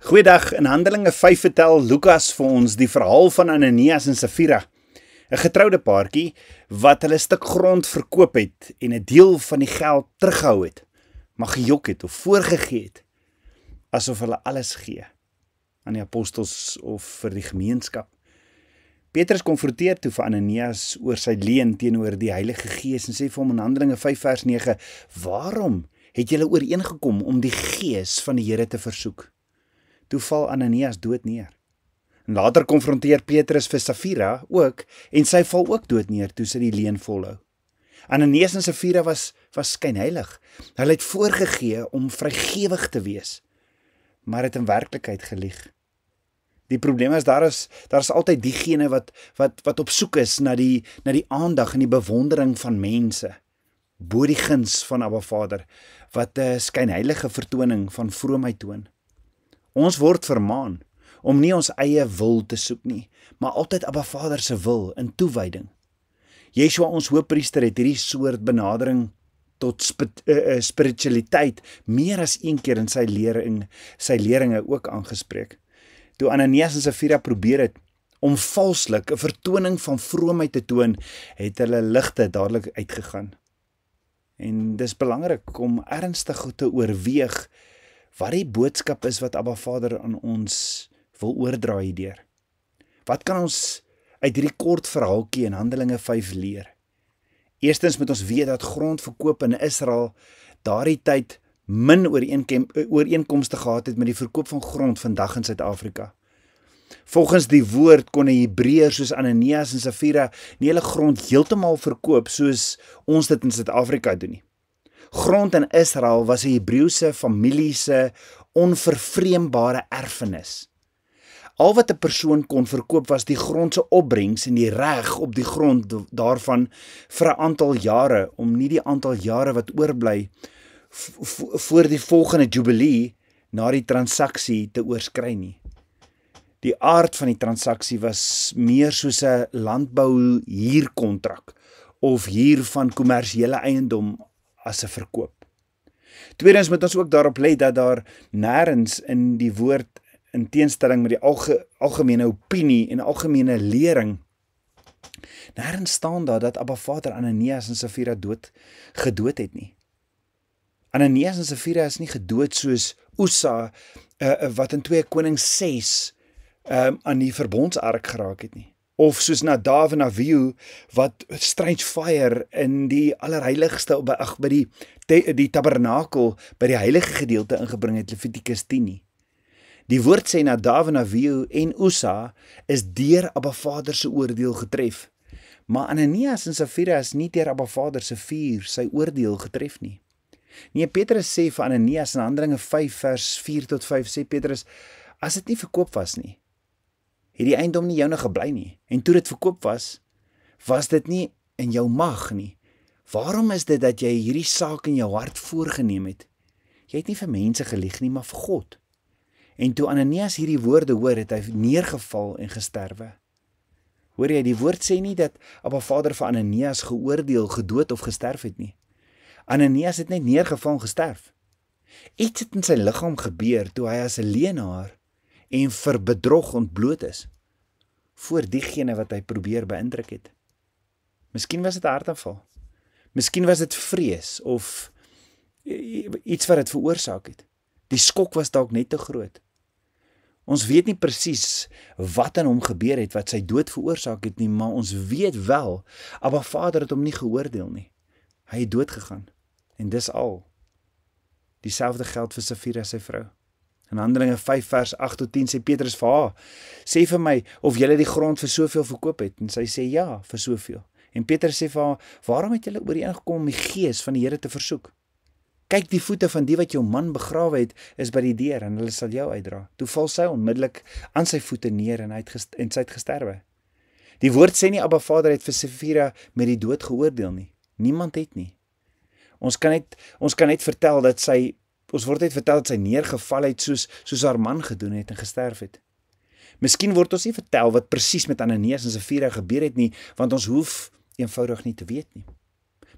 Goeiedag, in Handelinge 5 vertel Lukas vir ons die verhaal van Ananias en Safira, 'n getroude paartjie wat hulle stuk grond verkoop het en 'n deel van die geld teruggehou het, maar gejok het of voorgegee het, asof hulle alles gee aan die apostels of vir die gemeenskap. Petrus konfronteer toe vir Ananias oor sy leen teenoor die Heilige Gees en sê vir hom in Handelinge 5 vers 9, waarom het julle ooreengekom om die Gees van die Here te versoek? Toe val Ananias dood neer. En later konfronteer Petrus vir Safira ook, en sy val ook dood neer toe sy die leen volhou. Ananias en Safira was skynheilig. Hulle het voorgegee om vrygewig te wees, maar het in werklikheid gelieg. Die probleem is, daar is altyd diegene wat op soek is na die aandag en die bewondering van mense, bo die guns van Abba Vader, wat 'n skynheilige vertoning van vroomheid toon. Ons word vermaan om nie ons eie wil te soek nie, maar altyd Abba Vader se wil in toewyding. Yeshua, ons hoëpriester, het hierdie soort benadering tot spiritualiteit meer as een keer in sy leringe ook aangespreek. Toe Ananias en Safira probeer het om valslik 'n vertoning van vroomheid te toon, het hulle ligte dadelik uitgegaan. En dis belangrik om ernstig te oorweeg wat die boodskap is wat Abba Vader aan ons wil oordra hierdeur. Wat kan ons uit hierdie kort verhaaltjie in Handelinge 5 leer? Eerstens moet ons weet dat grondverkoop in Israel daardie tyd min ooreenkomste gehad het met die verkoop van grond vandag in Suid-Afrika. Volgens die woord kon 'n Hebreër soos Ananias en Safira nie hulle grond heeltemal verkoop soos ons dit in Suid-Afrika doen nie. Grond in Israel was 'n Hebreëse familie se onvervreembare erfenis. Al wat 'n persoon kon verkoop was die grond se opbrengs en die reg op die grond daarvan vir 'n aantal jare, om nie die aantal jare wat oorbly voor die volgende jubilee na die transaksie te oorskry nie. Die aard van die transaksie was meer soos 'n landbou huurkontrak of huur van kommersiële eiendom as 'n verkoop. Tweedens moet ons ook daarop let dat daar nêrens in die woord, in teenstelling met die algemene opinie en algemene lering, nêrens staan daar dat Abba Vader Ananias en Safira gedood het nie. Ananias en Safira is nie gedood soos Ussa, wat in 2 Konings 6 aan die verbondsark geraak het nie. Of soos Nadav en Abihu wat strange fire in die allerheiligste by die tabernakel by die heilige gedeelte ingebring het, Levitikus 10 nie. Die woord sê Nadav en Abihu en Ussa is deur Abba Vader se oordeel getref. Maar Ananias en Safira is nie deur Abba Vader se vuur sy oordeel getref nie. Nee, Petrus sê vir Ananias in Handelinge 5 vers 4 tot 5 sê Petrus, as dit nie verkoop was nie, het die eiendom nie joune gebly nie, en toe dit verkoop was dit nie in jou mag nie. Waarom is dit dat jy hierdie saak in jou hart voorgeneem het? Jy het nie vir mense gelieg nie, maar vir God. En toe Ananias hierdie woorde hoor, het hy neergeval en gesterwe. Hoor jy, die woord sê nie dat Abba Vader vir Ananias geoordeel, gedood of gesterf het nie. Ananias het net neergeval en gesterf. Iets het in sy liggaam gebeur toe hy as 'n leenaar en vir bedrog ontbloot is, voor diegene wat hy probeer beïndruk het. Miskien was dit 'n hartaanval, miskien was dit vrees, of iets wat dit veroorsaak het. Die skok was dalk net te groot. Ons weet nie presies wat aan hom gebeur het, wat sy dood veroorsaak het nie, maar ons weet wel, Abba Vader het hom nie geoordeel nie. Hy het dood gegaan, en dis al. Dieselfde geld vir Safira sy vrou. In Handelinge 5 vers 8 tot 10 sê Petrus vir haar, sê vir my of julle die grond vir soveel verkoop het, en sy sê ja, vir soveel. En Petrus sê vir haar, waarom het julle ooreengekom om die Gees van die Here te versoek? Kyk, die voete van die wat jou man begrawe het, is by die deur, en hulle sal jou uitdra. Toe val sy onmiddellik aan sy voete neer, en sy het gesterwe. Die woord sê nie Abba Vader het vir Safira met die dood geoordeel nie. Niemand het nie. Ons kan net vertel dat sy neergeval het soos haar man gedoen het en gesterf het. Miskien word ons nie vertel wat presies met Ananias en Safira gebeur het nie, want ons hoef eenvoudig nie te weet nie.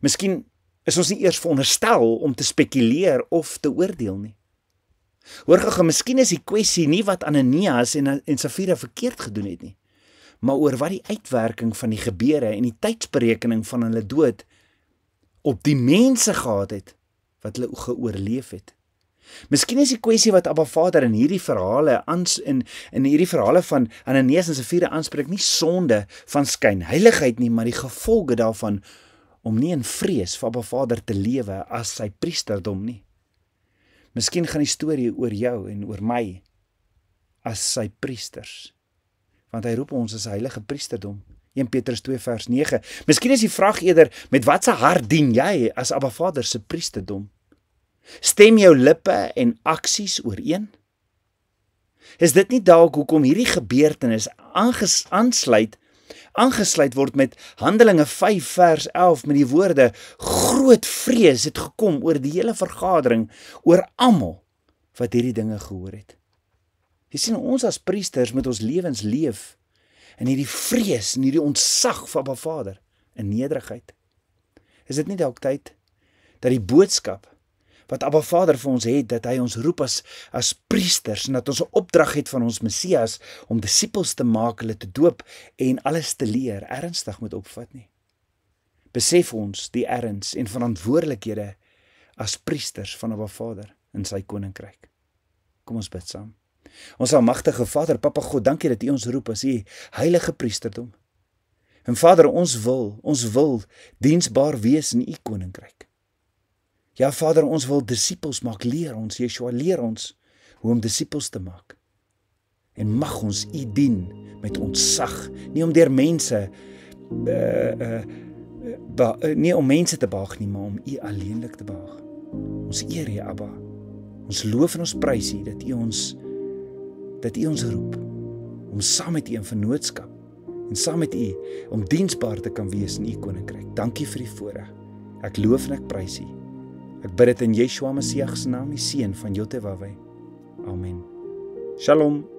Miskien is ons nie eers veronderstel om te spekuleer of te oordeel nie. Hoor gou, miskien is die kwessie nie wat Ananias en Safira verkeerd gedoen het nie, maar oor wat die uitwerking van die gebeure en die tydsberekening van hulle dood op die mense gehad het, wat hulle geoorleef het. Miskien is die kwessie wat Abba Vader in hierdie verhale in hierdie verhale van Ananias en Safira aanspreek, nie sonde van skynheiligheid nie, maar die gevolge daarvan om nie in vrees vir Abba Vader te lewe as sy priesterdom nie. Miskien gaan die storie oor jou en oor my as sy priesters, want hy roep ons as heilige priesterdom. 1 Petrus 2 vers 9. Miskien is die vraag eerder, met wat se hart dien jy as Abba Vader se priesterdom? Stem jou lippe en aksies ooreen? Is dit nie dalk hoekom hierdie gebeurtenis aangesluit word met Handelinge 5 vers 11 met die woorde, groot vrees het gekom oor die hele vergadering, oor almal wat hierdie dinge gehoor het. Jy sien, ons as priesters moet ons lewens leef in hierdie vrees en hierdie ontsag van Abba Vader in nederigheid. Is dit nie dalk tyd dat die boodskap wat Abba Vader vir ons het, dat hy ons roep as priesters en dat ons 'n opdrag het van ons Messias om disippels te maak, hulle te doop en alles te leer, ernstig moet opvat nie? Besef ons die erns en verantwoordelikhede as priesters van Abba Vader in sy koninkryk. Kom ons bid saam. Ons almagtige Vader, Papa God, dankie dat U ons roep as U heilige priesterdom. En Vader, ons wil diensbaar wees in U koninkryk. Ja, Vader, ons wil disippels maak, leer ons, Yeshua, leer ons hoe om disippels te maak. En mag ons U dien met ontsag, nie om deur mense, nie om mense te behaag nie, maar om U alleenlik te behaag. Ons eer U, Abba. Ons loof en ons prys U dat U ons roep om saam met U in vennootskap en saam met U om diensbaar te kan wees in U koninkryk. Dankie vir die voorreg. Ek loof en ek prys U. Ek bid dit in Yeshua Messias se naam, die seun van Jotewaweh. Amen. Shalom.